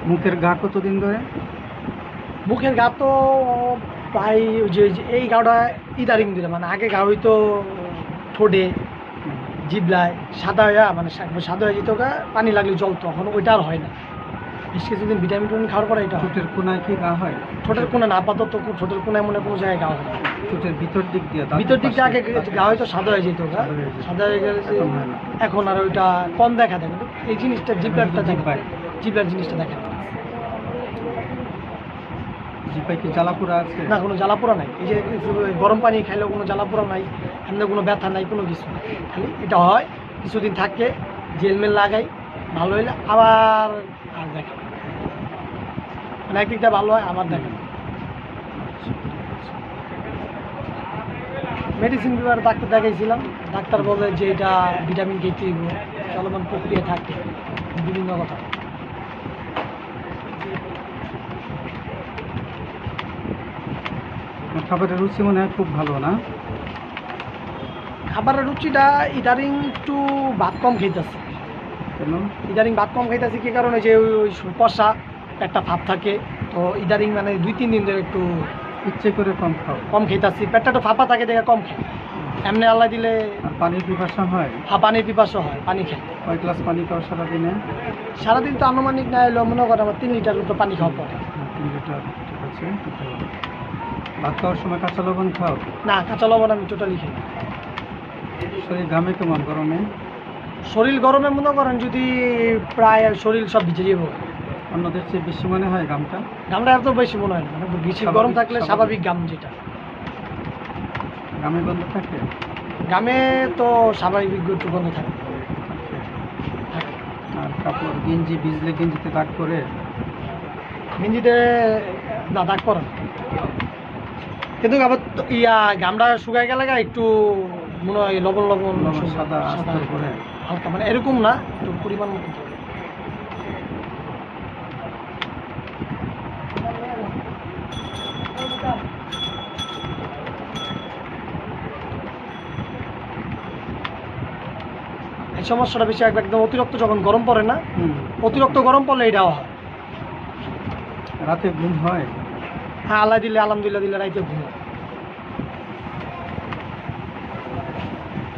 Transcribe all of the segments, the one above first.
মুখের ঘা কতদিন ধরে? মুখের ঘা তো প্রায় যে এই ঘাটা ইদারিং দিলে, মানে আগে ঘা হইতো ঠোঁটে জিবলায় সাদা হইয়া, মানে সাদা হয়ে যেত, পানি লাগলে জ্বলতো, এখন ওইটা আর হয় না। বেশ কিছুদিন ভিটামিন খাওয়ার পরে এটা। ঠোঁটের কোনায় কি ঘা হয়? ঠোঁটের কোনা না, আপাতত ঠোঁটের কোনায় মনে কোনো জায়গায় ঘা হয়। ঠোঁটের ভিতর দিক দিয়ে, ভিতর দিকটা আগে ঘা হয়তো সাদা হয়ে যেত, সাদা হয়ে গেছে, এখন আর ওইটা কম দেখা যায়। কিন্তু এই জিনিসটা জিবলারটা দেখায়, জিবলার জিনিসটা দেখা যায়। জিপায় কি জ্বালাপোড়া আছে? না, কোনো জ্বালাপোড়া নাই। এই যে গরম পানি খাইলেও কোনো জ্বালাপোড়া নাই, এমনি কোনো ব্যথা নাই, কোনো কিছু নাই। খালি এটা হয় কিছুদিন থাকে, জেলমেল লাগাই, ভালো হইলে আবার আর দেখা, মানে একদিকটা ভালো হয় আবার দেখা। মেডিসিন বিভাগে ডাক্তার দেখাইছিলাম, ডাক্তার বলে যে এটা ভিটামিন খেতে হইব, চলমান প্রক্রিয়া থাকে, বিভিন্ন কথা। খাবারের রুচি মনে হয় খুব ভালো না? খাবারের রুচিটা ইদারিং একটু ভাত কম খাইতেছে। কেন? ইদারিং ভাত কম খাইতেছে কি কারণে, যে ওই কষা একটা ভাব থাকে, তো ইদারিং মানে 2-3 দিন ধরে একটু ইচ্ছে করে কম খাও? কম খাইতেছি, পেটটা একটু ফাঁপা থাকে দেখে কম খাই। এমনি আল্লাহ দিলে আর পানির পিপাসা হয়? পানির পিপাসা হয়, পানি খাই। কয় গ্লাস পানি খাও সারাদিনে? সারাদিন তো আনুমানিক না এলো মনে করো আমার 3 লিটার মতো পানি খাওয়া পড়ে। 3 লিটার, ঠিক আছে। ভাত খাওয়ার সময় কাঁচা লবণ খাও? না, কাঁচা লবণ আমি টোটালি খাই। শরীর ঘামে কেমন গরমে? শরীর গরমে মনে করেন যদি প্রায় শরীর সব ভিজে যাবো। অন্যদের চেয়ে বেশি মনে হয় ঘামটা? ঘামটা এত বেশি মনে হয় না, মানে বেশি গরম থাকলে স্বাভাবিক ঘাম যেটা। ঘামে গন্ধ থাকে? ঘামে তো স্বাভাবিক একটু গন্ধ থাকে। আর কাপড় গেঞ্জি ভিজলে গেঞ্জিতে দাগ পরে? গেঞ্জিতে না, দাগ পরে না, কিন্তু আবার ঘামটা শুকায় গেলে একটু মনে হয় লবণ লবণ সাদা আস্তর করে হালকা, মানে এরকম না, একটু পরিমাণ মতো। এই সমস্যাটা বেশি একদম অতিরিক্ত যখন গরম পড়ে না, অতিরিক্ত গরম পড়লে এটাও হয়। রাতে ঘুম হয়? হ্যাঁ, আল্লাহ দিলে আলহামদুলিল্লাহ দিলে রাইতে ঘুমাই,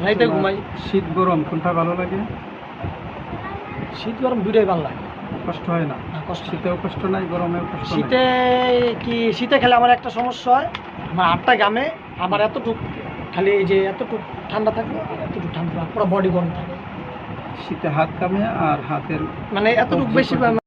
রাইতে ঘুমাই। শীত গরম কোনটা ভালো লাগে? শীত গরম দুইটাই ভালো লাগে। কষ্ট হয় না? কষ্ট, শীতেও কষ্ট নাই, গরমেও কষ্ট নাই? শীতে শীতে খেলে আমার একটা সমস্যা হয়, আমার হাতটা ঘামে, আমার এতটুক খালি এই যে এতটুক ঠান্ডা থাকবে, এতটুকু ঠান্ডা, পুরো বডি গরম থাকে। শীতে হাত কামে আর হাতের মানে এতটুকু বেশি